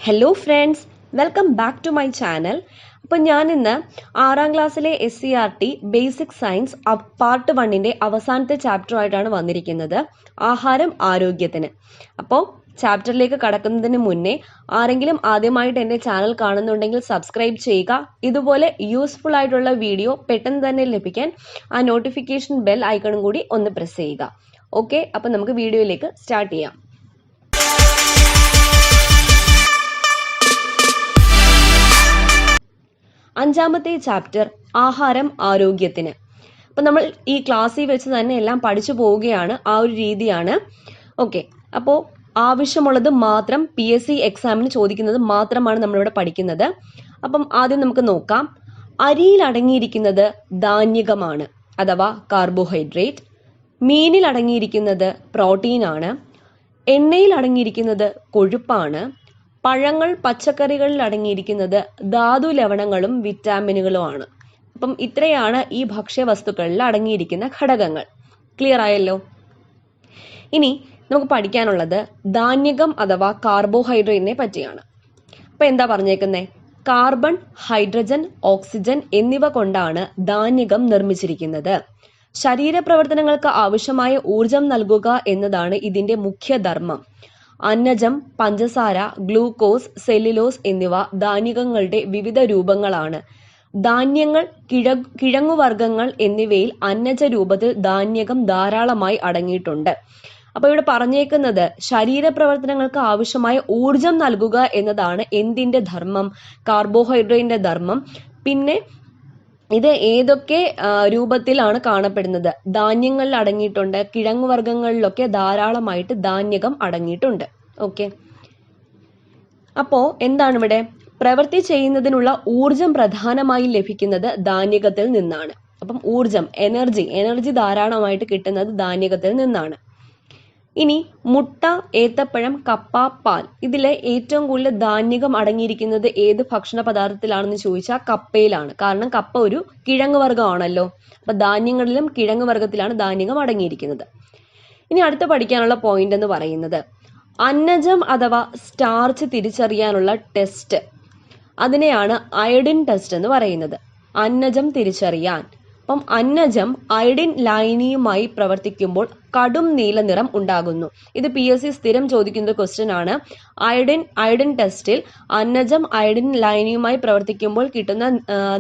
Hello friends, welcome back to my channel. അപ്പോൾ ഞാൻ ഇന്ന് 6ാം ക്ലാസ്സിലെ SCERT ബേസിക് സയൻസ് പാർട്ട് 1ന്റെ അവസാനത്തെ ചാപ്റ്ററുമായിട്ടാണ് വന്നിരിക്കുന്നത്, ആഹാരം ആരോഗ്യത്തിന്. അപ്പോൾ ചാപ്റ്ററിലേക്ക് കടക്കുന്നതിന് മുന്നേ ആരെങ്കിലും ആദ്യമായിട്ട് എൻ്റെ ചാനൽ കാണുന്നുണ്ടെങ്കിൽ സബ്സ്ക്രൈബ് ചെയ്യുക. ഇതുപോലെ യൂസ്ഫുൾ ആയിട്ടുള്ള വീഡിയോ പെട്ടെന്ന് തന്നെ ലഭിക്കാൻ ആ നോട്ടിഫിക്കേഷൻ ബെൽ ഐക്കണും കൂടി ഒന്ന് പ്രസ് ചെയ്യുക. ഓക്കെ, അപ്പോൾ നമുക്ക് വീഡിയോയിലേക്ക് സ്റ്റാർട്ട് ചെയ്യാം. അഞ്ചാമത്തെ ചാപ്റ്റർ ആഹാരം ആരോഗ്യത്തിന്. അപ്പം നമ്മൾ ഈ ക്ലാസ്സിൽ വെച്ച് തന്നെ എല്ലാം പഠിച്ചു പോവുകയാണ്, ആ ഒരു രീതിയാണ്. ഓക്കെ, അപ്പോൾ ആവശ്യമുള്ളത് മാത്രം PSC എക്സാമിന് ചോദിക്കുന്നത് മാത്രമാണ് നമ്മളിവിടെ പഠിക്കുന്നത്. അപ്പം ആദ്യം നമുക്ക് നോക്കാം. അരിയിൽ അടങ്ങിയിരിക്കുന്നത് ധാന്യകമാണ് അഥവാ കാർബോഹൈഡ്രേറ്റ്. മീനിൽ അടങ്ങിയിരിക്കുന്നത് പ്രോട്ടീനാണ്. എണ്ണയിൽ അടങ്ങിയിരിക്കുന്നത് കൊഴുപ്പാണ്. പഴങ്ങൾ പച്ചക്കറികളിൽ അടങ്ങിയിരിക്കുന്നത് ധാതു ലവണങ്ങളും വിറ്റാമിനുകളുമാണ്. അപ്പം ഇത്രയാണ് ഈ ഭക്ഷ്യവസ്തുക്കളിൽ അടങ്ങിയിരിക്കുന്ന ഘടകങ്ങൾ. ക്ലിയർ ആയല്ലോ? ഇനി നമുക്ക് പഠിക്കാനുള്ളത് ധാന്യകം അഥവാ കാർബോഹൈഡ്രേറ്റിനെ പറ്റിയാണ്. അപ്പം എന്താ പറഞ്ഞേക്കുന്നത്? കാർബൺ, ഹൈഡ്രജൻ, ഓക്സിജൻ എന്നിവ കൊണ്ടാണ് ധാന്യകം നിർമ്മിച്ചിരിക്കുന്നത്. ശരീരപ്രവർത്തനങ്ങൾക്ക് ആവശ്യമായ ഊർജം നൽകുക എന്നതാണ് ഇതിന്റെ മുഖ്യധർമ്മം. അന്നജം, പഞ്ചസാര, ഗ്ലൂക്കോസ്, സെല്ലുലോസ് എന്നിവ ധാന്യകങ്ങളുടെ വിവിധ രൂപങ്ങളാണ്. ധാന്യങ്ങൾ, കിഴങ്ങുവർഗ്ഗങ്ങൾ എന്നിവയിൽ അന്നജ രൂപത്തിൽ ധാന്യകം ധാരാളമായി അടങ്ങിയിട്ടുണ്ട്. അപ്പൊ ഇവിടെ പറഞ്ഞേക്കുന്നത് ശരീരപ്രവർത്തനങ്ങൾക്ക് ആവശ്യമായ ഊർജം നൽകുക എന്നതാണ് എന്തിന്റെ ധർമ്മം? കാർബോഹൈഡ്രേറ്റിന്റെ ധർമ്മം. പിന്നെ ഇത് ഏതൊക്കെ രൂപത്തിലാണ് കാണപ്പെടുന്നത്? ധാന്യങ്ങളിൽ അടങ്ങിയിട്ടുണ്ട്, കിഴങ്ങുവർഗ്ഗങ്ങളിലൊക്കെ ധാരാളമായിട്ട് ധാന്യകം അടങ്ങിയിട്ടുണ്ട്. ഓക്കെ, അപ്പോ എന്താണ് ഇവിടെ? പ്രവൃത്തി ചെയ്യുന്നതിനുള്ള ഊർജം പ്രധാനമായും ലഭിക്കുന്നത് ധാന്യകത്തിൽ നിന്നാണ്. അപ്പം ഊർജം, എനർജി ധാരാളമായിട്ട് കിട്ടുന്നത് ധാന്യകത്തിൽ നിന്നാണ്. ഇനി മുട്ട, ഏത്തപ്പഴം, കപ്പ, പാൽ, ഇതിലെ ഏറ്റവും കൂടുതൽ ധാന്യകം അടങ്ങിയിരിക്കുന്നത് ഏത് ഭക്ഷണ പദാർത്ഥത്തിലാണെന്ന് ചോദിച്ചാൽ കപ്പയിലാണ്. കാരണം കപ്പ ഒരു കിഴങ്ങ് വർഗ്ഗമാണല്ലോ. അപ്പൊ ധാന്യങ്ങളിലും കിഴങ്ങ് വർഗ്ഗത്തിലാണ് ധാന്യകം അടങ്ങിയിരിക്കുന്നത്. ഇനി അടുത്ത് പഠിക്കാനുള്ള പോയിന്റ് എന്ന് പറയുന്നത് അന്നജം അഥവാ സ്റ്റാർച്ച് തിരിച്ചറിയാനുള്ള ടെസ്റ്റ്. അതിനെയാണ് അയഡിൻ ടെസ്റ്റ് എന്ന് പറയുന്നത്. അന്നജം തിരിച്ചറിയാൻ. അപ്പം അന്നജം അയഡിൻ ലായനിയുമായി പ്രവർത്തിക്കുമ്പോൾ കടും നീല നിറം ഉണ്ടാകുന്നു. ഇത് PSC സ്ഥിരം ചോദിക്കുന്ന ക്വസ്റ്റ്യൻ ആണ്. അയഡിൻ ടെസ്റ്റിൽ അന്നജം അയഡിൻ ലായനിയുമായി പ്രവർത്തിക്കുമ്പോൾ കിട്ടുന്ന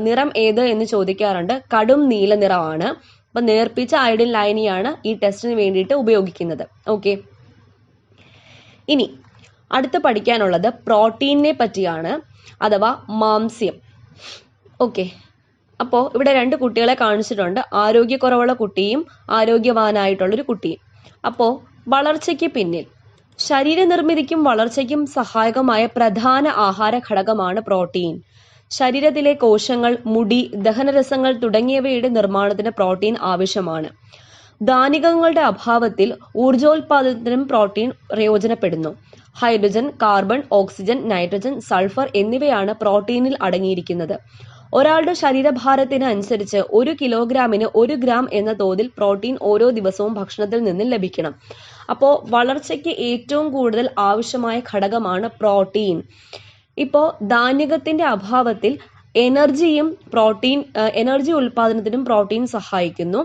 നിറം ഏത് എന്ന് ചോദിക്കാറുണ്ട്. കടും നീല നിറമാണ്. അപ്പൊ നേർപ്പിച്ച അയഡിൻ ലായനിയാണ് ഈ ടെസ്റ്റിന് വേണ്ടിയിട്ട് ഉപയോഗിക്കുന്നത്. ഓക്കെ, ഇനി അടുത്ത് പഠിക്കാനുള്ളത് പ്രോട്ടീനെ പറ്റിയാണ്, അഥവാ മാംസ്യം. ഓക്കെ, അപ്പോൾ ഇവിടെ 2 കുട്ടികളെ കാണിച്ചിട്ടുണ്ട്, ആരോഗ്യക്കുറവുള്ള കുട്ടിയും ആരോഗ്യവാനായിട്ടുള്ളൊരു കുട്ടിയും. അപ്പോൾ വളർച്ചയ്ക്ക് പിന്നിൽ, ശരീരനിർമ്മിതിക്കും വളർച്ചയ്ക്കും സഹായകമായ പ്രധാന ആഹാര ഘടകമാണ് പ്രോട്ടീൻ. ശരീരത്തിലെ കോശങ്ങൾ, മുടി, ദഹനരസങ്ങൾ തുടങ്ങിയവയുടെ നിർമ്മാണത്തിന് പ്രോട്ടീൻ ആവശ്യമാണ്. ധാന്യങ്ങളുടെ അഭാവത്തിൽ ഊർജോൽപാദനത്തിനും പ്രോട്ടീൻ പ്രയോജനപ്പെടുന്നു. Hydrogen, carbon, oxygen, nitrogen, sulphur എന്നിവയാണ് പ്രോട്ടീനിൽ അടങ്ങിയിരിക്കുന്നത്. ഒരാളുടെ ശരീരഭാരത്തിന് അനുസരിച്ച് 1 കിലോഗ്രാമിന് 1 ഗ്രാം എന്ന തോതിൽ പ്രോട്ടീൻ ഓരോ ദിവസവും ഭക്ഷണത്തിൽ നിന്ന് ലഭിക്കണം. അപ്പോൾ വളർച്ചയ്ക്ക് ഏറ്റവും കൂടുതൽ ആവശ്യമായ ഘടകമാണ് പ്രോട്ടീൻ. ഇപ്പോൾ ധാന്യകത്തിന്റെ അഭാവത്തിൽ എനർജി ഉൽപാദനത്തിനും പ്രോട്ടീൻ സഹായിക്കുന്നു.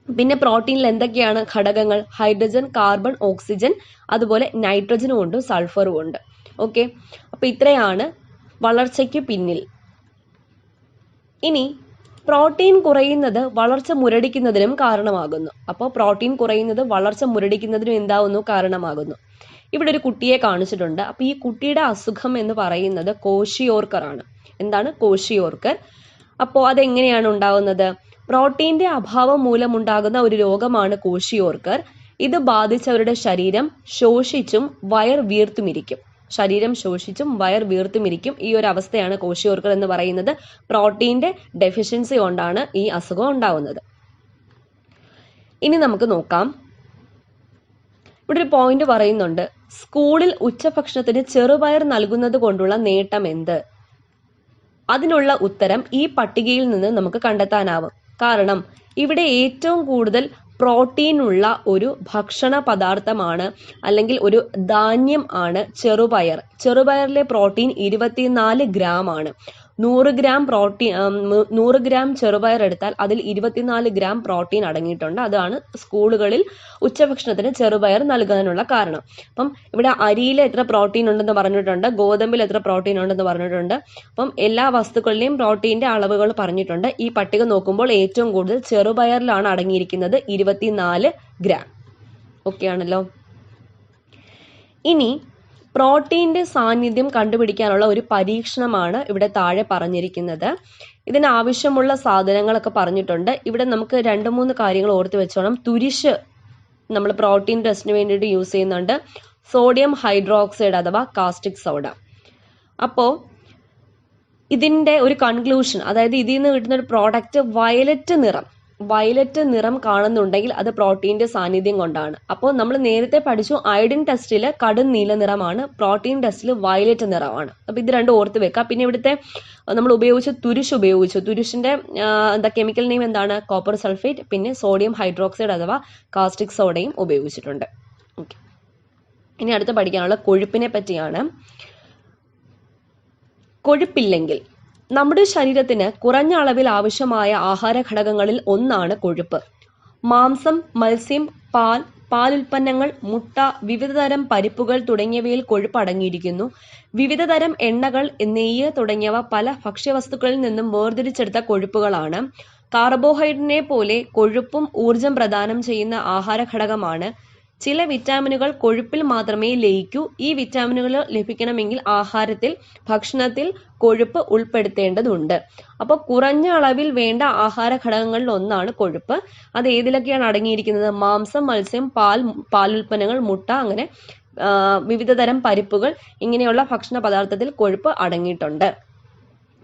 പിന്നെ പ്രോട്ടീനിൽ എന്തൊക്കെയാണ് ഘടകങ്ങൾ? ഹൈഡ്രജൻ, കാർബൺ, ഓക്സിജൻ, അതുപോലെ നൈട്രജനും ഉണ്ട്, സൾഫറും ഉണ്ട്. ഓക്കെ, അപ്പൊ ഇത്രയാണ് വളർച്ചയ്ക്ക് പിന്നിൽ. ഇനി പ്രോട്ടീൻ കുറയുന്നത് വളർച്ച മുരടിക്കുന്നതിനും കാരണമാകുന്നു. അപ്പോൾ പ്രോട്ടീൻ കുറയുന്നത് വളർച്ച മുരടിക്കുന്നതിനും എന്താവുന്നു? കാരണമാകുന്നു. ഇവിടെ ഒരു കുട്ടിയെ കാണിച്ചിട്ടുണ്ട്. അപ്പൊ ഈ കുട്ടിയുടെ അസുഖം എന്ന് പറയുന്നത് കോഷിയോർക്കർ ആണ്. എന്താണ് കോഷിയോർക്കർ? അപ്പോൾ അതെങ്ങനെയാണ് ഉണ്ടാവുന്നത്? പ്രോട്ടീന്റെ അഭാവം മൂലമുണ്ടാകുന്ന ഒരു രോഗമാണ് കോഷിയോർക്കർ. ഇത് ബാധിച്ചവരുടെ ശരീരം ശോഷിച്ചും വയർ വീർത്തുമിരിക്കും. ഈ ഒരു അവസ്ഥയാണ് കോഷിയോർക്കർ എന്ന് പറയുന്നത്. പ്രോട്ടീന്റെ ഡെഫിഷ്യൻസി കൊണ്ടാണ് ഈ അസുഖം ഉണ്ടാവുന്നത്. ഇനി നമുക്ക് നോക്കാം. ഇവിടെ ഒരു പോയിന്റ് പറയുന്നുണ്ട്, സ്കൂളിൽ ഉച്ചഭക്ഷണത്തിന് ചെറുപയർ നൽകുന്നത് കൊണ്ടുള്ള നേട്ടം എന്ത്? അതിനുള്ള ഉത്തരം ഈ പട്ടികയിൽ നിന്ന് നമുക്ക് കണ്ടെത്താനാവും. കാരണം ഇവിടെ ഏറ്റവും കൂടുതൽ പ്രോട്ടീനുള്ള ഒരു ഭക്ഷണ പദാർത്ഥമാണ് അല്ലെങ്കിൽ ഒരു ധാന്യം ആണ് ചെറുപയർ. ചെറുപയറിലെ പ്രോട്ടീൻ 24 ഗ്രാം ആണ്. 100 ഗ്രാം ചെറുപയർ എടുത്താൽ അതിൽ 24 ഗ്രാം പ്രോട്ടീൻ അടങ്ങിയിട്ടുണ്ട്. അതാണ് സ്കൂളുകളിൽ ഉച്ചഭക്ഷണത്തിന് ചെറുപയർ നൽകാനുള്ള കാരണം. അപ്പം ഇവിടെ അരിയിൽ എത്ര പ്രോട്ടീൻ ഉണ്ടെന്ന് പറഞ്ഞിട്ടുണ്ട്, ഗോതമ്പിൽ എത്ര പ്രോട്ടീൻ ഉണ്ടെന്ന് പറഞ്ഞിട്ടുണ്ട്. അപ്പം എല്ലാ വസ്തുക്കളിലെയും പ്രോട്ടീന്റെ അളവുകൾ പറഞ്ഞിട്ടുണ്ട്. ഈ പട്ടിക നോക്കുമ്പോൾ ഏറ്റവും കൂടുതൽ ചെറുപയറിലാണ് അടങ്ങിയിരിക്കുന്നത്, 24 ഗ്രാം. ഓക്കെ ആണല്ലോ. ഇനി പ്രോട്ടീന്റെ സാന്നിധ്യം കണ്ടുപിടിക്കാനുള്ള ഒരു പരീക്ഷണമാണ് ഇവിടെ താഴെ പറഞ്ഞിരിക്കുന്നത്. ഇതിനാവശ്യമുള്ള സാധനങ്ങളൊക്കെ പറഞ്ഞിട്ടുണ്ട്. ഇവിടെ നമുക്ക് 2-3 കാര്യങ്ങൾ ഓർത്ത് വെച്ചോണം. തുരിശ് നമ്മൾ പ്രോട്ടീൻ ടെസ്റ്റിന് വേണ്ടിയിട്ട് യൂസ് ചെയ്യുന്നുണ്ട്. സോഡിയം ഹൈഡ്രോക്സൈഡ് അഥവാ കാസ്റ്റിക് സോഡ. അപ്പോൾ ഇതിന്റെ ഒരു കൺക്ലൂഷൻ, അതായത് ഇതിൽ നിന്ന് കിട്ടുന്ന ഒരു പ്രോഡക്റ്റ് വയലറ്റ് നിറം കാണുന്നുണ്ടെങ്കിൽ അത് പ്രോട്ടീന്റെ സാന്നിധ്യം കൊണ്ടാണ്. അപ്പോൾ നമ്മൾ നേരത്തെ പഠിച്ചു അയഡിൻ ടെസ്റ്റിൽ കടും നീല നിറമാണ്, പ്രോട്ടീൻ ടെസ്റ്റിൽ വയലറ്റ് നിറമാണ്. അപ്പൊ ഇത് രണ്ടും ഓർത്ത് വെക്കുക. പിന്നെ ഇവിടുത്തെ നമ്മൾ ഉപയോഗിച്ച തുരിശിന്റെ കെമിക്കൽ നെയിം എന്താണ്? Copper sulphate. പിന്നെ സോഡിയം ഹൈഡ്രോക്സൈഡ് അഥവാ കാസ്റ്റിക് സോഡയും ഉപയോഗിച്ചിട്ടുണ്ട്. ഓക്കെ. ഇനി അടുത്ത് പഠിക്കാനുള്ള കൊഴുപ്പിനെ പറ്റിയാണ്. കൊഴുപ്പില്ലെങ്കിൽ നമ്മുടെ ശരീരത്തിന് കുറഞ്ഞ അളവിൽ ആവശ്യമായ ആഹാര ഘടകങ്ങളിൽ ഒന്നാണ് കൊഴുപ്പ്. മാംസം, മത്സ്യം, പാലുൽപ്പന്നങ്ങൾ, മുട്ട, വിവിധതരം പരിപ്പുകൾ തുടങ്ങിയവയിൽ കൊഴുപ്പ് അടങ്ങിയിരിക്കുന്നു. വിവിധതരം എണ്ണകൾ, നെയ്യ് തുടങ്ങിയവ പല ഭക്ഷ്യവസ്തുക്കളിൽ നിന്നും വേർതിരിച്ചെടുത്ത കൊഴുപ്പുകളാണ്. കാർബോഹൈഡ്രേറ്റിനെ പോലെ കൊഴുപ്പും ഊർജം പ്രദാനം ചെയ്യുന്ന ആഹാര ഘടകമാണ്. ചില വിറ്റാമിനുകൾ കൊഴുപ്പിൽ മാത്രമേ ലയിക്കൂ. ഈ വിറ്റാമിനുകൾ ലഭിക്കണമെങ്കിൽ ഭക്ഷണത്തിൽ കൊഴുപ്പ് ഉൾപ്പെടുത്തേണ്ടതുണ്ട്. അപ്പോൾ കുറഞ്ഞ അളവിൽ വേണ്ട ആഹാര ഘടകങ്ങളിൽ ഒന്നാണ് കൊഴുപ്പ്. അത് ഏതിലൊക്കെയാണ് അടങ്ങിയിരിക്കുന്നത്? മാംസം, മത്സ്യം, പാലുൽപ്പന്നങ്ങൾ, മുട്ട, അങ്ങനെ വിവിധതരം പരിപ്പുകൾ, ഇങ്ങനെയുള്ള ഭക്ഷണ പദാർത്ഥത്തിൽ കൊഴുപ്പ് അടങ്ങിയിട്ടുണ്ട്.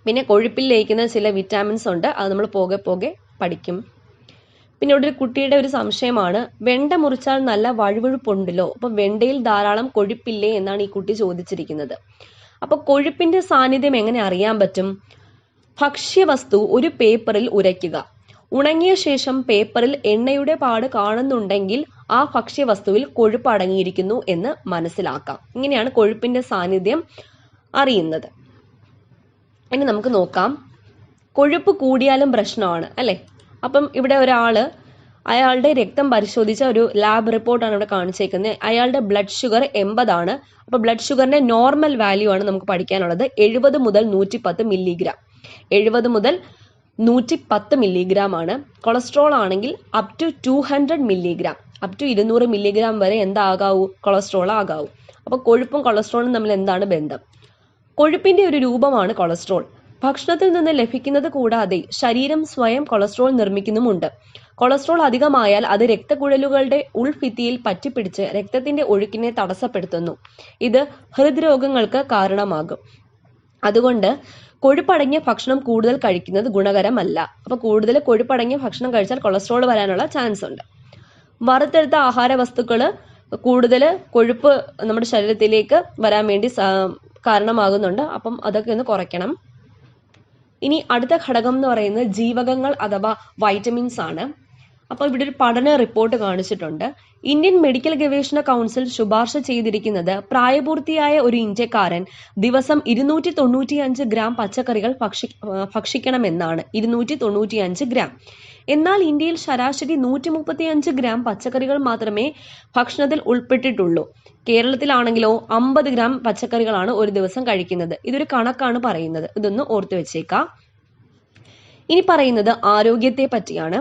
പിന്നെ കൊഴുപ്പിൽ ലയിക്കുന്ന ചില വിറ്റാമിൻസ് ഉണ്ട്, അത് നമ്മൾ പോകെ പോകെ പഠിക്കും. പിന്നെ ഇവിടെ ഒരു കുട്ടിയുടെ ഒരു സംശയമാണ്, വെണ്ട മുറിച്ചാൽ നല്ല വഴുവഴുപ്പുണ്ടല്ലോ, അപ്പൊ വെണ്ടയിൽ ധാരാളം കൊഴുപ്പില്ലേ എന്നാണ് ഈ കുട്ടി ചോദിച്ചിരിക്കുന്നത്. അപ്പൊ കൊഴുപ്പിന്റെ സാന്നിധ്യം എങ്ങനെ അറിയാൻ പറ്റും? ഭക്ഷ്യവസ്തു ഒരു പേപ്പറിൽ ഉരയ്ക്കുക. ഉണങ്ങിയ ശേഷം പേപ്പറിൽ എണ്ണയുടെ പാട് കാണുന്നുണ്ടെങ്കിൽ ആ ഭക്ഷ്യവസ്തുവിൽ കൊഴുപ്പ് അടങ്ങിയിരിക്കുന്നു എന്ന് മനസ്സിലാക്കാം. ഇങ്ങനെയാണ് കൊഴുപ്പിന്റെ സാന്നിധ്യം അറിയുന്നത്. ഇനി നമുക്ക് നോക്കാം, കൊഴുപ്പ് കൂടിയാലും പ്രശ്നമാണ് അല്ലെ. അപ്പം ഇവിടെ അയാളുടെ രക്തം പരിശോധിച്ച ഒരു ലാബ് റിപ്പോർട്ടാണ് ഇവിടെ കാണിച്ചേക്കുന്നത്. അയാളുടെ ബ്ലഡ് ഷുഗർ 80 ആണ്. അപ്പൊ ബ്ലഡ് ഷുഗറിന്റെ നോർമൽ വാല്യൂ ആണ് നമുക്ക് പഠിക്കാനുള്ളത്. 70 മുതൽ 110 മില്ലിഗ്രാം. 70 മുതൽ 110 മില്ലിഗ്രാം ആണ്. കൊളസ്ട്രോൾ ആണെങ്കിൽ up to 200 milligram, up to 200 milligram വരെ എന്താകാവൂ? കൊളസ്ട്രോൾ ആകാവൂ. അപ്പൊ കൊഴുപ്പും കൊളസ്ട്രോളും തമ്മിൽ എന്താണ് ബന്ധം? കൊഴുപ്പിന്റെ ഒരു രൂപമാണ് കൊളസ്ട്രോൾ. ഭക്ഷണത്തിൽ നിന്ന് ലഭിക്കുന്നത് കൂടാതെ ശരീരം സ്വയം കൊളസ്ട്രോൾ നിർമ്മിക്കുന്നുമുണ്ട്. കൊളസ്ട്രോൾ അധികമായാൽ അത് രക്തക്കുഴലുകളുടെ ഉൾഭിത്തിയിൽ പറ്റിപ്പിടിച്ച് രക്തത്തിന്റെ ഒഴുക്കിനെ തടസ്സപ്പെടുത്തുന്നു. ഇത് ഹൃദ്രോഗങ്ങൾക്ക് കാരണമാകും. അതുകൊണ്ട് കൊഴുപ്പടങ്ങിയ ഭക്ഷണം കൂടുതൽ കഴിക്കുന്നത് ഗുണകരമല്ല. അപ്പൊ കൂടുതൽ കൊഴുപ്പടങ്ങിയ ഭക്ഷണം കഴിച്ചാൽ കൊളസ്ട്രോൾ വരാനുള്ള ചാൻസ് ഉണ്ട്. വറുത്തെടുത്ത ആഹാര വസ്തുക്കള് കൂടുതൽ കൊഴുപ്പ് നമ്മുടെ ശരീരത്തിലേക്ക് വരാൻ വേണ്ടി കാരണമാകുന്നുണ്ട്. അപ്പം അതൊക്കെ ഒന്ന് കുറയ്ക്കണം. ഇനി അടുത്ത ഘടകം എന്ന് പറയുന്നത് ജീവകങ്ങൾ അഥവാ വൈറ്റമിൻസ് ആണ്. അപ്പോൾ ഇവിടെ ഒരു പഠന റിപ്പോർട്ട് കാണിച്ചിട്ടുണ്ട്. ഇന്ത്യൻ മെഡിക്കൽ ഗവേഷണ കൗൺസിൽ ശുപാർശ ചെയ്തിരിക്കുന്നത് പ്രായപൂർത്തിയായ ഒരു ഇന്ത്യക്കാരൻ ദിവസം 295 ഗ്രാം പച്ചക്കറികൾ ഭക്ഷിക്കണമെന്നാണ്. 295 ഗ്രാം. എന്നാൽ ഇന്ത്യയിൽ ശരാശരി 135 ഗ്രാം പച്ചക്കറികൾ മാത്രമേ ഭക്ഷണത്തിൽ ഉൾപ്പെട്ടിട്ടുള്ളൂ. കേരളത്തിലാണെങ്കിലോ 50 ഗ്രാം പച്ചക്കറികളാണ് ഒരു ദിവസം കഴിക്കുന്നത്. ഇതൊരു കണക്കാണ് പറയുന്നത്, ഇതൊന്ന് ഓർത്തു വെച്ചേക്കാം. ഇനി പറയുന്നത് ആരോഗ്യത്തെ പറ്റിയാണ്.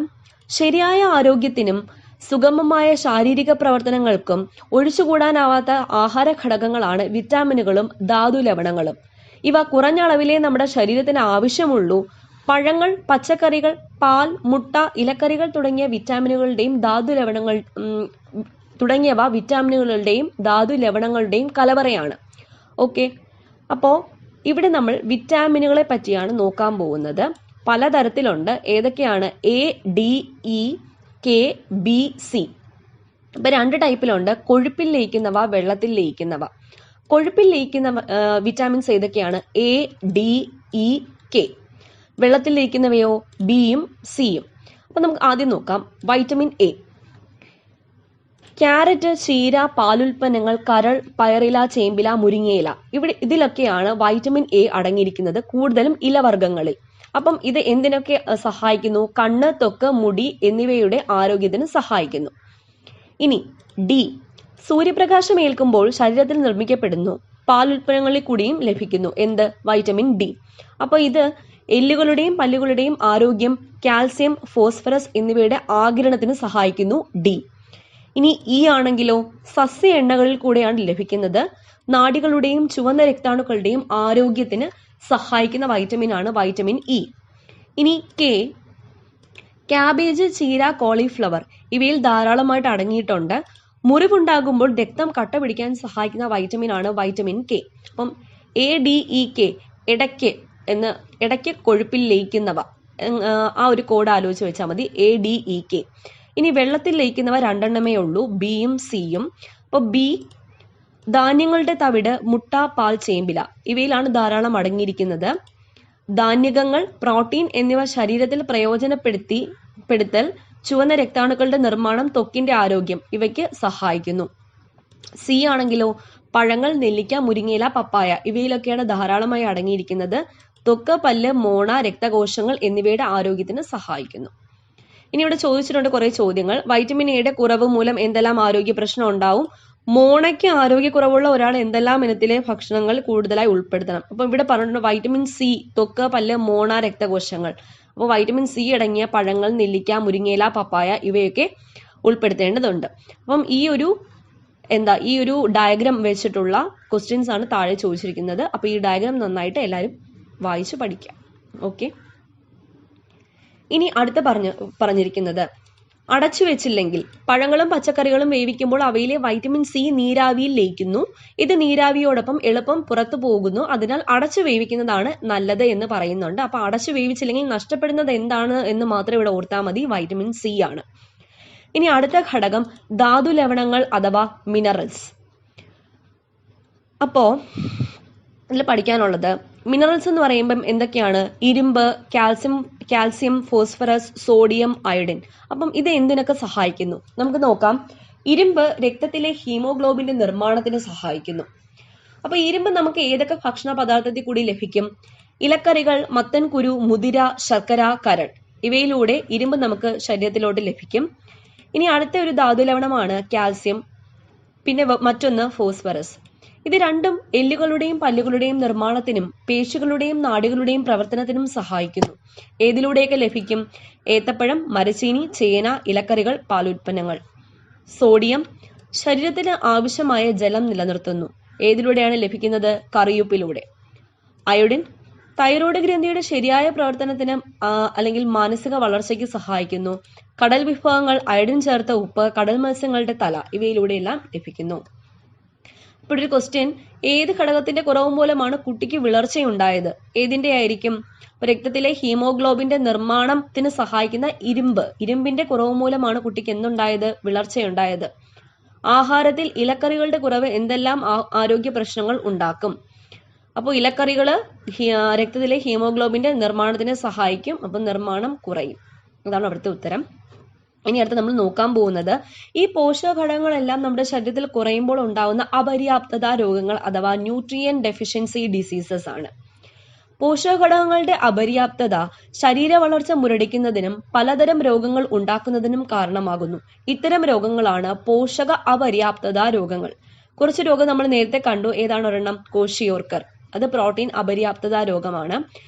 ശരിയായ ആരോഗ്യത്തിനും സുഗമമായ ശാരീരിക പ്രവർത്തനങ്ങൾക്കും ഒഴിച്ചുകൂടാനാവാത്ത ആഹാര ഘടകങ്ങളാണ് വിറ്റാമിനുകളും ധാതു ലവണങ്ങളും. ഇവ കുറഞ്ഞ അളവിലേ നമ്മുടെ ശരീരത്തിന് ആവശ്യമുള്ളൂ. പഴങ്ങൾ, പച്ചക്കറികൾ, പാൽ, മുട്ട, ഇലക്കറികൾ തുടങ്ങിയവ വിറ്റാമിനുകളുടെയും ധാതു ലവണങ്ങളുടെയും കലവറയാണ്. ഓക്കെ, അപ്പോൾ ഇവിടെ നമ്മൾ വിറ്റാമിനുകളെ പറ്റിയാണ് നോക്കാൻ പോകുന്നത്. പലതരത്തിലുണ്ട്. ഏതൊക്കെയാണ്? A, D, E, K, B, C. ഇപ്പൊ 2 ടൈപ്പിലുണ്ട്. കൊഴുപ്പിൽ ലയിക്കുന്നവ, വെള്ളത്തിൽ ലയിക്കുന്നവ. കൊഴുപ്പിൽ ലയിക്കുന്ന വിറ്റാമിൻസ് ഏതൊക്കെയാണ്? A, D, E, K. വെള്ളത്തിൽ ലയിക്കുന്നവയോ? ബിയും സിയും. അപ്പൊ നമുക്ക് ആദ്യം നോക്കാം വൈറ്റമിൻ എ. ക്യാരറ്റ്, ചീര, പാലുൽപ്പന്നങ്ങൾ, കരൾ, പയറില, ചേമ്പില, മുരിങ്ങയില, ഇതിലൊക്കെയാണ് വൈറ്റമിൻ എ അടങ്ങിയിരിക്കുന്നത്, കൂടുതലും ഇലവർഗ്ഗങ്ങളിൽ. അപ്പം ഇത് എന്തിനൊക്കെ സഹായിക്കുന്നു? കണ്ണ്, ത്വക്ക്, മുടി എന്നിവയുടെ ആരോഗ്യത്തിന് സഹായിക്കുന്നു. ഇനി ഡി, സൂര്യപ്രകാശം ഏൽക്കുമ്പോൾ ശരീരത്തിൽ നിർമ്മിക്കപ്പെടുന്നു, പാലുൽപ്പന്നങ്ങളിൽ കൂടിയും ലഭിക്കുന്നു. എന്ത്? Vitamin D. അപ്പോൾ ഇത് എല്ലുകളുടെയും പല്ലുകളുടെയും ആരോഗ്യം, കാൽസ്യം, ഫോസ്ഫറസ് എന്നിവയുടെ ആഗിരണത്തിന് സഹായിക്കുന്നു ഡി. ഇനി ഇ ആണെങ്കിലോ, സസ്യ എണ്ണകളിൽ കൂടെയാണ് ലഭിക്കുന്നത്, നാഡികളുടെയും ചുവന്ന രക്താണുക്കളുടെയും ആരോഗ്യത്തിന് സഹായിക്കുന്ന വൈറ്റമിൻ ആണ് വൈറ്റമിൻ ഇ. ഇനി കെ, ക്യാബേജ്, ചീര, കോളിഫ്ലവർ ഇവയിൽ ധാരാളമായിട്ട് അടങ്ങിയിട്ടുണ്ട്. മുറിവുണ്ടാകുമ്പോൾ രക്തം കട്ട പിടിക്കാൻ സഹായിക്കുന്ന വൈറ്റമിൻ ആണ് വൈറ്റമിൻ കെ. അപ്പം ADEK, ഇടയ്ക്ക് കൊഴുപ്പിൽ ലയിക്കുന്നവ, ആ ഒരു കോഡ് ആലോചിച്ച് വെച്ചാൽ മതി, ADEK. ഇനി വെള്ളത്തിൽ ലയിക്കുന്നവ രണ്ടെണ്ണമേ ഉള്ളൂ, ബിയും സിയും. അപ്പോൾ ബി, ധാന്യങ്ങളുടെ തവിട്, മുട്ട, പാൽ, ചേമ്പില ഇവയിലാണ് ധാരാളം അടങ്ങിയിരിക്കുന്നത്. ധാന്യകങ്ങൾ, പ്രോട്ടീൻ എന്നിവ ശരീരത്തിൽ പ്രയോജനപ്പെടുത്തൽ, ചുവന്ന രക്താണുക്കളുടെ നിർമ്മാണം, ത്വക്കിന്റെ ആരോഗ്യം ഇവയ്ക്ക് സഹായിക്കുന്നു. സി ആണെങ്കിലോ, പഴങ്ങൾ, നെല്ലിക്ക, മുരിങ്ങയില, പപ്പായ ഇവയിലൊക്കെയാണ് ധാരാളമായി അടങ്ങിയിരിക്കുന്നത്. ത്വക്ക്, പല്ല്, മോണ, രക്തകോശങ്ങൾ എന്നിവയുടെ ആരോഗ്യത്തിന് സഹായിക്കുന്നു. ഇനി ഇവിടെ ചോദിച്ചിട്ടുണ്ട് കുറെ ചോദ്യങ്ങൾ. വൈറ്റമിൻ എയുടെ കുറവ് മൂലം എന്തെല്ലാം ആരോഗ്യ പ്രശ്നം ഉണ്ടാവും? മോണയ്ക്ക് ആരോഗ്യക്കുറവുള്ള ഒരാൾ എന്തെല്ലാം ഇനത്തിലെ ഭക്ഷണങ്ങൾ കൂടുതലായി ഉൾപ്പെടുത്തണം? അപ്പൊ ഇവിടെ പറഞ്ഞിട്ടുണ്ട് വൈറ്റമിൻ സി, ത്വക്ക്, പല്ല്, മോണ, രക്തകോശങ്ങൾ. അപ്പോൾ വൈറ്റമിൻ സി അടങ്ങിയ പഴങ്ങൾ, നെല്ലിക്ക, മുരിങ്ങയില, പപ്പായ ഇവയൊക്കെ ഉൾപ്പെടുത്തേണ്ടതുണ്ട്. അപ്പം ഈ ഒരു ഡയഗ്രാം വെച്ചിട്ടുള്ള ക്വസ്റ്റ്യൻസ് ആണ് താഴെ ചോദിച്ചിരിക്കുന്നത്. അപ്പൊ ഈ ഡയഗ്രാം നന്നായിട്ട് എല്ലാവരും വായിച്ച് പഠിക്കാം. ഓക്കെ. ഇനി അടുത്ത പറഞ്ഞിരിക്കുന്നത്, അടച്ചു വെച്ചില്ലെങ്കിൽ പഴങ്ങളും പച്ചക്കറികളും വേവിക്കുമ്പോൾ അവയിലെ വൈറ്റമിൻ സി നീരാവിയിൽ ലയിക്കുന്നു. ഇത് നീരാവിയോടൊപ്പം എളുപ്പം പുറത്തു പോകുന്നു. അതിനാൽ അടച്ചു വേവിക്കുന്നതാണ് നല്ലത് എന്ന് പറയുന്നുണ്ട്. അപ്പൊ അടച്ചു വേവിച്ചില്ലെങ്കിൽ നഷ്ടപ്പെടുന്നത് എന്താണ് എന്ന് മാത്രം ഇവിടെ ഓർത്താൽ മതി, വൈറ്റമിൻ സി ആണ്. ഇനി അടുത്ത ഘടകം ധാതു ലവണങ്ങൾ അഥവാ മിനറൽസ്. അപ്പോ ഇതിൽ പഠിക്കാനുള്ളത് മിനറൽസ് എന്ന് പറയുമ്പം എന്തൊക്കെയാണ്? ഇരുമ്പ്, കാൽസ്യം, ഫോസ്ഫറസ്, സോഡിയം, അയഡിൻ. അപ്പം ഇത് എന്തിനൊക്കെ സഹായിക്കുന്നു? നമുക്ക് നോക്കാം. ഇരുമ്പ് രക്തത്തിലെ ഹീമോഗ്ലോബിന്റെ നിർമ്മാണത്തിന് സഹായിക്കുന്നു. അപ്പൊ ഇരുമ്പ് നമുക്ക് ഏതൊക്കെ ഭക്ഷണ പദാർത്ഥത്തിൽ കൂടി ലഭിക്കും? ഇലക്കറികൾ, മത്തൻ കുരു, മുതിര, ശർക്കര, കരൾ ഇവയിലൂടെ ഇരുമ്പ് നമുക്ക് ശരീരത്തിലോട്ട് ലഭിക്കും. ഇനി അടുത്ത ഒരു ധാതുലവണമാണ് കാൽസ്യം, പിന്നെ മറ്റൊന്ന് ഫോസ്ഫറസ്. ഇത് രണ്ടും എല്ലുകളുടെയും പല്ലുകളുടെയും നിർമ്മാണത്തിനും പേശികളുടെയും നാഡികളുടെയും പ്രവർത്തനത്തിനും സഹായിക്കുന്നു. ഏതിലൂടെയൊക്കെ ലഭിക്കും? ഏത്തപ്പഴം, മരച്ചീനി, ചേന, ഇലക്കറികൾ, പാലുൽപ്പന്നങ്ങൾ. സോഡിയം ശരീരത്തിന് ആവശ്യമായ ജലം നിലനിർത്തുന്നു. ഏതിലൂടെയാണ് ലഭിക്കുന്നത്? കറിയുപ്പിലൂടെ. അയോഡിൻ തൈറോയ്ഡ് ഗ്രന്ഥിയുടെ ശരിയായ പ്രവർത്തനത്തിന് അല്ലെങ്കിൽ മാനസിക വളർച്ചയ്ക്ക് സഹായിക്കുന്നു. കടൽ വിഭവങ്ങൾ, അയോഡിൻ ചേർത്ത ഉപ്പ്, കടൽ മത്സ്യങ്ങളുടെ തല ഇവയിലൂടെയെല്ലാം ലഭിക്കുന്നു. ഇപ്പോൾ ഒരു ക്വസ്റ്റ്യൻ, ഏത് ഘടകത്തിന്റെ കുറവ് മൂലമാണ് കുട്ടിക്ക് വിളർച്ചയുണ്ടായത്? ഏതിന്റെ ആയിരിക്കും? രക്തത്തിലെ ഹീമോഗ്ലോബിന്റെ നിർമ്മാണത്തിന് സഹായിക്കുന്ന ഇരുമ്പിന്റെ കുറവ് മൂലമാണ് കുട്ടിക്ക് എന്തുണ്ടായത്? വിളർച്ചയുണ്ടായത്. ആഹാരത്തിൽ ഇലക്കറികളുടെ കുറവ് എന്തെല്ലാം ആരോഗ്യ പ്രശ്നങ്ങൾ ഉണ്ടാക്കും? അപ്പോൾ ഇലക്കറികൾ രക്തത്തിലെ ഹീമോഗ്ലോബിന്റെ നിർമ്മാണത്തിന് സഹായിക്കും. അപ്പം നിർമ്മാണം കുറയും. അതാണ് അവിടുത്തെ ഉത്തരം. ഇനി അടുത്ത് നമ്മൾ നോക്കാൻ പോകുന്നത്, ഈ പോഷക ഘടകങ്ങളെല്ലാം നമ്മുടെ ശരീരത്തിൽ കുറയുമ്പോൾ ഉണ്ടാകുന്ന അപര്യാപ്തത രോഗങ്ങൾ അഥവാ ന്യൂട്രിയൻ ഡെഫിഷ്യൻസി ഡിസീസസ് ആണ്. പോഷക ഘടകങ്ങളുടെ അപര്യാപ്തത ശരീര വളർച്ച മുരടിക്കുന്നതിനും പലതരം രോഗങ്ങൾ ഉണ്ടാക്കുന്നതിനും കാരണമാകുന്നു. ഇത്തരം രോഗങ്ങളാണ് പോഷക അപര്യാപ്തത രോഗങ്ങൾ. കുറച്ച് രോഗം നമ്മൾ നേരത്തെ കണ്ടു. ഏതാണ് ഒരെണ്ണം? കോഷിയോർക്കർ. അത് പ്രോട്ടീൻ അപര്യാപ്തത രോഗമാണ്.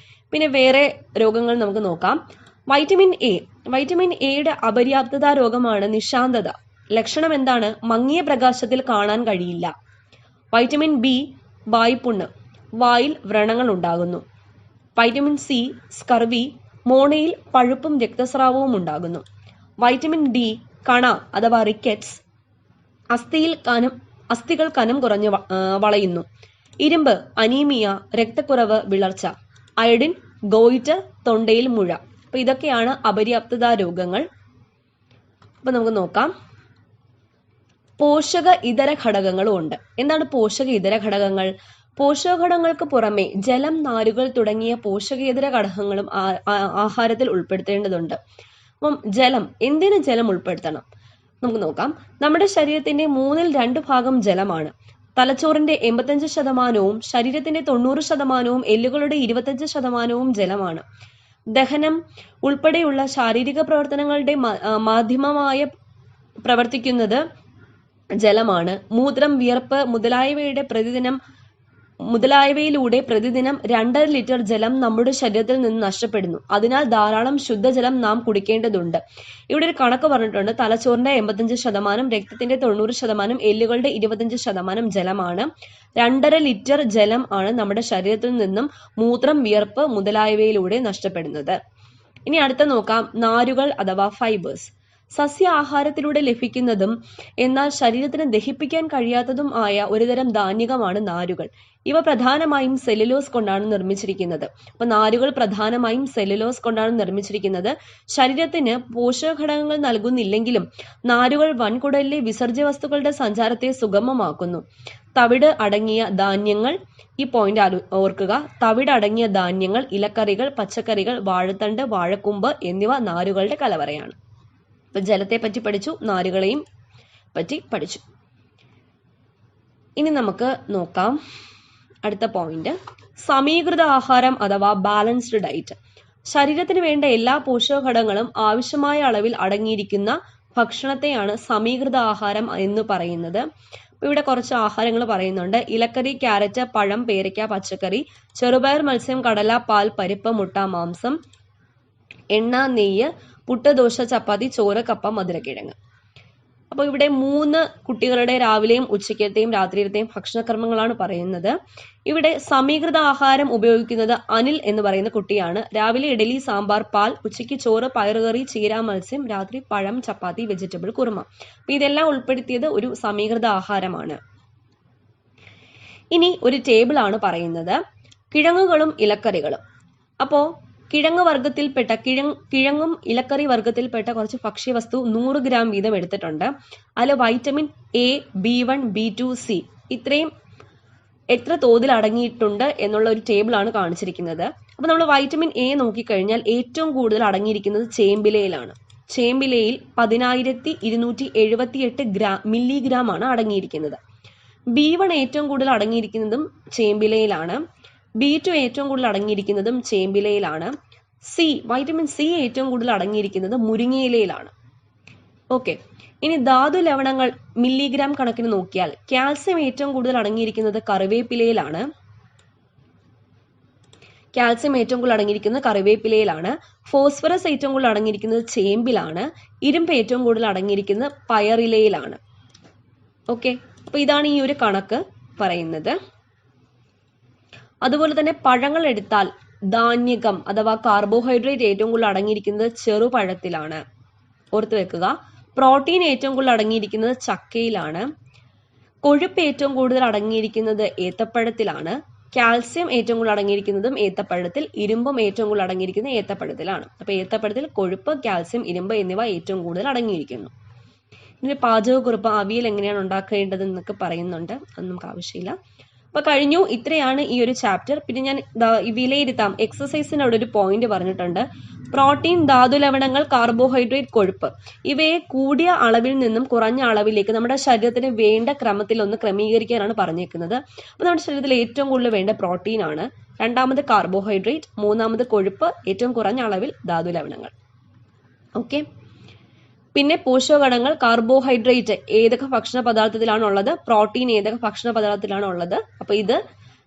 പിന്നെ വേറെ രോഗങ്ങൾ നമുക്ക് നോക്കാം. വൈറ്റമിൻ എയുടെ അപര്യാപ്തത രോഗമാണ് നിശാന്തത. ലക്ഷണം എന്താണ്? മങ്ങിയ പ്രകാശത്തിൽ കാണാൻ കഴിയില്ല. വൈറ്റമിൻ ബി വായ്പുണ്ണ്, വായിൽ വ്രണങ്ങൾ ഉണ്ടാകുന്നു. വൈറ്റമിൻ സി സ്കർവി, മോണയിൽ പഴുപ്പും രക്തസ്രാവവും ഉണ്ടാകുന്നു. വൈറ്റമിൻ ഡി കണ അഥവാ റിക്കറ്റ്സ്, അസ്ഥികൾ കനം കുറഞ്ഞ് വളയുന്നു. ഇരുമ്പ് അനീമിയ, രക്തക്കുറവ്, വിളർച്ച. അയഡിൻ ഗോയിറ്റർ, തൊണ്ടയിൽ മുഴ. അപ്പൊ ഇതൊക്കെയാണ് അപര്യാപ്തത രോഗങ്ങൾ. അപ്പൊ നമുക്ക് നോക്കാം. പോഷക ഇതര ഘടകങ്ങളും ഉണ്ട്. എന്താണ് പോഷക ഇതര ഘടകങ്ങൾ? പോഷകഘടകങ്ങൾക്ക് പുറമെ ജലം, നാരുകൾ തുടങ്ങിയ പോഷകേതര ഘടകങ്ങളും ആഹാരത്തിൽ ഉൾപ്പെടുത്തേണ്ടതുണ്ട്. അപ്പം എന്തിന് ജലം ഉൾപ്പെടുത്തണം? നമുക്ക് നോക്കാം. നമ്മുടെ ശരീരത്തിന്റെ 2/3 ജലമാണ്. തലച്ചോറിന്റെ 85%, ശരീരത്തിന്റെ 90%, എല്ലുകളുടെ 25% ജലമാണ്. ദഹനം ഉൾപ്പെടെയുള്ള ശാരീരിക പ്രവർത്തനങ്ങളുടെ മാധ്യമമായ പ്രവർത്തിക്കുന്നത് ജലമാണ്. മൂത്രം, വിയർപ്പ് മുതലായവയിലൂടെ പ്രതിദിനം 2.5 ലിറ്റർ ജലം നമ്മുടെ ശരീരത്തിൽ നിന്ന് നഷ്ടപ്പെടുന്നു. അതിനാൽ ധാരാളം ശുദ്ധജലം നാം കുടിക്കേണ്ടതുണ്ട്. ഇവിടെ ഒരു കണക്ക് പറഞ്ഞിട്ടുണ്ട്. തലച്ചോറിന്റെ 85%, രക്തത്തിന്റെ 90%, എല്ലുകളുടെ 25% ജലമാണ്. 2.5 ലിറ്റർ ജലം ആണ് നമ്മുടെ ശരീരത്തിൽ നിന്നും മൂത്രം, വിയർപ്പ് മുതലായവയിലൂടെ നഷ്ടപ്പെടുന്നത്. ഇനി അടുത്ത നോക്കാം, നാരുകൾ അഥവാ ഫൈബേഴ്സ്. സസ്യ ആഹാരത്തിലൂടെ ലഭിക്കുന്നതും എന്നാൽ ശരീരത്തിന് ദഹിപ്പിക്കാൻ കഴിയാത്തതും ആയ ഒരുതരം ധാന്യകമാണ് നാരുകൾ. ഇവ പ്രധാനമായും സെല്ലുലോസ് കൊണ്ടാണ് നിർമ്മിച്ചിരിക്കുന്നത്. അപ്പൊ നാരുകൾ പ്രധാനമായും സെല്ലുലോസ് കൊണ്ടാണ് നിർമ്മിച്ചിരിക്കുന്നത്. ശരീരത്തിന് പോഷകഘടകങ്ങൾ നൽകുന്നില്ലെങ്കിലും നാരുകൾ വൻകുടലിലെ വിസർജ്യ വസ്തുക്കളുടെ സഞ്ചാരത്തെ സുഗമമാക്കുന്നു. തവിട് അടങ്ങിയ ധാന്യങ്ങൾ, ഈ പോയിന്റ് ഓർക്കുക, തവിട് അടങ്ങിയ ധാന്യങ്ങൾ, ഇലക്കറികൾ, പച്ചക്കറികൾ, വാഴത്തണ്ട്, വാഴക്കൂമ്പ് എന്നിവ നാരുകളുടെ കലവറയാണ്. ഇപ്പൊ ജലത്തെ പറ്റി പഠിച്ചു, നാരുകളെയും പറ്റി പഠിച്ചു. ഇനി നമുക്ക് നോക്കാം അടുത്ത പോയിന്റ്, സമീകൃത ആഹാരം അഥവാ ബാലൻസ്ഡ് ഡയറ്റ്. ശരീരത്തിന് വേണ്ട എല്ലാ പോഷകഘടകങ്ങളും ആവശ്യമായ അളവിൽ അടങ്ങിയിരിക്കുന്ന ഭക്ഷണത്തെയാണ് സമീകൃത ആഹാരം എന്ന് പറയുന്നത്. ഇവിടെ കുറച്ച് ആഹാരങ്ങൾ പറയുന്നുണ്ട്. ഇലക്കറി, ക്യാരറ്റ്, പഴം, പേരയ്ക്ക, പച്ചക്കറി, ചെറുപയർ, മത്സ്യം, കടല, പാൽ, പരിപ്പ്, മുട്ട, മാംസം, എണ്ണ, നെയ്യ്, പുട്ട്, ദോശ, ചപ്പാത്തി, ചോറ്, കപ്പ, മധുരക്കിഴങ്ങ്. അപ്പോൾ ഇവിടെ 3 കുട്ടികളുടെ രാവിലെയും ഉച്ചക്കത്തെയും രാത്രിയിലത്തെയും ഭക്ഷണക്രമങ്ങളാണ് പറയുന്നത്. ഇവിടെ സമീകൃത ആഹാരം ഉപയോഗിക്കുന്നത് അനിൽ എന്ന് പറയുന്ന കുട്ടിയാണ്. രാവിലെ ഇഡലി, സാമ്പാർ, പാൽ, ഉച്ചയ്ക്ക് ചോറ്, പയറുകറി, ചീര, മത്സ്യം, രാത്രി പഴം, ചപ്പാത്തി, വെജിറ്റബിൾ കുറുമ. അപ്പൊ ഇതെല്ലാം ഉൾപ്പെടുത്തിയത് ഒരു സമീകൃത ആഹാരമാണ്. ഇനി ഒരു ടേബിൾ ആണ് പറയുന്നത്, കിഴങ്ങുകളും ഇലക്കറികളും. അപ്പോ കിഴങ്ങും ഇലക്കറി വർഗത്തിൽപ്പെട്ട കുറച്ച് ഭക്ഷ്യവസ്തു 100 ഗ്രാം വീതം എടുത്തിട്ടുണ്ട്. അതിൽ vitamin A, B1, B2, C ഇത്രയും എത്ര തോതിൽ അടങ്ങിയിട്ടുണ്ട് എന്നുള്ള ഒരു ടേബിൾ ആണ് കാണിച്ചിരിക്കുന്നത്. അപ്പൊ നമ്മൾ വൈറ്റമിൻ എ നോക്കിക്കഴിഞ്ഞാൽ ഏറ്റവും കൂടുതൽ അടങ്ങിയിരിക്കുന്നത് ചേമ്പിലയിലാണ്. ചേമ്പിലയിൽ 10,278 മില്ലിഗ്രാം ആണ് അടങ്ങിയിരിക്കുന്നത്. B1 ഏറ്റവും കൂടുതൽ അടങ്ങിയിരിക്കുന്നതും ചേമ്പിലയിലാണ്. B2 ഏറ്റവും കൂടുതൽ അടങ്ങിയിരിക്കുന്നതും ചേമ്പിലയിലാണ്. വൈറ്റമിൻ സി ഏറ്റവും കൂടുതൽ അടങ്ങിയിരിക്കുന്നത് മുരിങ്ങയിലയിലാണ്. ഓക്കെ, ഇനി ധാതു ലവണങ്ങൾ മില്ലിഗ്രാം കണക്കിന് നോക്കിയാൽ കാൽസ്യം ഏറ്റവും കൂടുതൽ അടങ്ങിയിരിക്കുന്നത് കറിവേപ്പിലയിലാണ്. ഫോസ്ഫറസ് ഏറ്റവും കൂടുതൽ അടങ്ങിയിരിക്കുന്നത് ചേമ്പിലാണ്. ഇരുമ്പ് ഏറ്റവും കൂടുതൽ അടങ്ങിയിരിക്കുന്നത് പയറിലയിലാണ്. ഓക്കെ, അപ്പൊ ഇതാണ് ഈ ഒരു കണക്ക് പറയുന്നത്. അതുപോലെ തന്നെ പഴങ്ങൾ എടുത്താൽ ധാന്യകം അഥവാ കാർബോഹൈഡ്രേറ്റ് ഏറ്റവും കൂടുതൽ അടങ്ങിയിരിക്കുന്നത് ചെറുപഴത്തിലാണ്. ഓർത്ത് വെക്കുക. പ്രോട്ടീൻ ഏറ്റവും കൂടുതൽ അടങ്ങിയിരിക്കുന്നത് ചക്കയിലാണ്. കൊഴുപ്പ് ഏറ്റവും കൂടുതൽ അടങ്ങിയിരിക്കുന്നത് ഏത്തപ്പഴത്തിലാണ്. കാൽസ്യം ഏറ്റവും കൂടുതൽ അടങ്ങിയിരിക്കുന്നതും ഏത്തപ്പഴത്തിൽ, ഇരുമ്പും ഏറ്റവും കൂടുതൽ അടങ്ങിയിരിക്കുന്നത് ഏത്തപ്പഴത്തിലാണ്. അപ്പൊ ഏത്തപ്പഴത്തിൽ കൊഴുപ്പ്, കാൽസ്യം, ഇരുമ്പ് എന്നിവ ഏറ്റവും കൂടുതൽ അടങ്ങിയിരിക്കുന്നു. ഇനി പാചകക്കുറിപ്പ്, അവിയൽ എങ്ങനെയാണ് ഉണ്ടാക്കേണ്ടത് എന്നൊക്കെ പറയുന്നുണ്ട്, അത് നമുക്ക് ആവശ്യമില്ല. അപ്പൊ കഴിഞ്ഞു. ഇത്രയാണ് ഈ ഒരു ചാപ്റ്റർ. പിന്നെ ഞാൻ വിലയിരുത്താം, എക്സസൈസിന് അവിടെ ഒരു പോയിന്റ് പറഞ്ഞിട്ടുണ്ട്. പ്രോട്ടീൻ, ധാതുലവണങ്ങൾ, കാർബോഹൈഡ്രേറ്റ്, കൊഴുപ്പ് ഇവയെ കൂടിയ അളവിൽ നിന്നും കുറഞ്ഞ അളവിലേക്ക് നമ്മുടെ ശരീരത്തിന് വേണ്ട ക്രമത്തിൽ ഒന്ന് ക്രമീകരിക്കാനാണ് പറഞ്ഞേക്കുന്നത്. അപ്പൊ നമ്മുടെ ശരീരത്തിൽ ഏറ്റവും കൂടുതൽ വേണ്ട പ്രോട്ടീൻ ആണ്, രണ്ടാമത് കാർബോഹൈഡ്രേറ്റ്, മൂന്നാമത് കൊഴുപ്പ്, ഏറ്റവും കുറഞ്ഞ അളവിൽ ധാതുലവണങ്ങൾ. ഓക്കെ, പിന്നെ പോഷകഘടകങ്ങൾ, കാർബോഹൈഡ്രേറ്റ് ഏതൊക്കെ ഭക്ഷണ പദാർത്ഥത്തിലാണ് ഉള്ളത്, പ്രോട്ടീൻ ഏതൊക്കെ ഭക്ഷണ പദാർത്ഥത്തിലാണ് ഉള്ളത്. അപ്പൊ ഇത്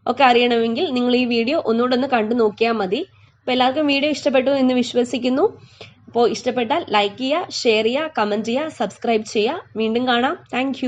ഒക്കെ അറിയണമെങ്കിൽ നിങ്ങൾ ഈ വീഡിയോ ഒന്നുകൂടെ ഒന്ന് കണ്ടു നോക്കിയാൽ മതി. അപ്പൊ എല്ലാവർക്കും വീഡിയോ ഇഷ്ടപ്പെട്ടു എന്ന് വിശ്വസിക്കുന്നു. അപ്പോൾ ഇഷ്ടപ്പെട്ടാൽ ലൈക്ക് ചെയ്യുക, ഷെയർ ചെയ്യുക, കമന്റ് ചെയ്യുക, സബ്സ്ക്രൈബ് ചെയ്യുക. വീണ്ടും കാണാം. താങ്ക്